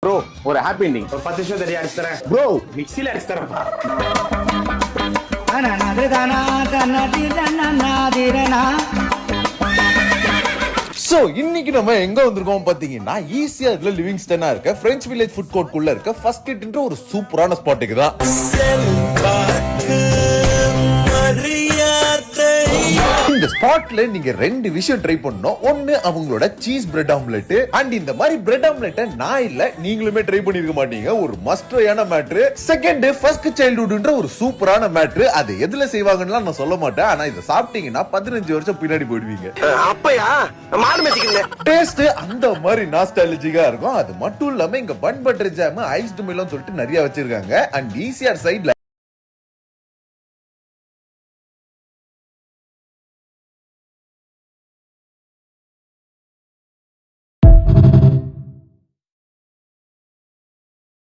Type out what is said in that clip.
Bro ஒரு happy ending. ஒரு 10 நிமிஷம் தெரியா அடிச்சு தரேன் ப்ரோ மிக்ஸில அடிச்சு தரேன். சோ இன்னைக்கு நம்ம எங்க வந்திருக்கோம் பாத்தீங்கன்னா ஈஸியா இதுல லிவிங்ஸ்டனா இருக்க பிரெஞ்ச் வில்லேஜ் ஃபுட் கோர்ட் குள்ள இருக்க ஃபர்ஸ்ட் கிட்ன்ற ஒரு சூப்பரான ஸ்பாட்டுக்கு தான். இந்த ஸ்பாட்ல நீங்க ரெண்டு விஷயம் ட்ரை பண்ணணும். ஒன்னு அவங்களோட சீஸ் பிரெட் ஆம்லெட் அண்ட் இந்த மாதிரி பிரெட் ஆம்லெட் நான் இல்ல நீங்களுமே ட்ரை பண்ணிருக்க மாட்டீங்க, ஒரு மஸ்ட்ரியான மேட்ரு. செகண்ட் ஃபர்ஸ்ட் சைல்ட்ஹுட்ன்ற ஒரு சூப்பரான மேட்ரு. அது எதுல செய்வாங்கன்னு நான் சொல்ல மாட்டேன், ஆனா இத சாப்பிட்டீங்கன்னா 15 வருஷம் பின்னாடி போயிடுவீங்க. அப்பயா மாடு மேசிக்கிறேன். டேஸ்ட் அந்த மாதிரி நாஸ்டாலஜிக்கா இருக்கும். அது மட்டும் இல்லாம இங்க பன் பட்டர் ஜாம் ஐஸ்டு மில்லும் சொல்லிட்டு நிறைய வச்சிருக்காங்க. அண்ட் ஈசிஆர் சைடுல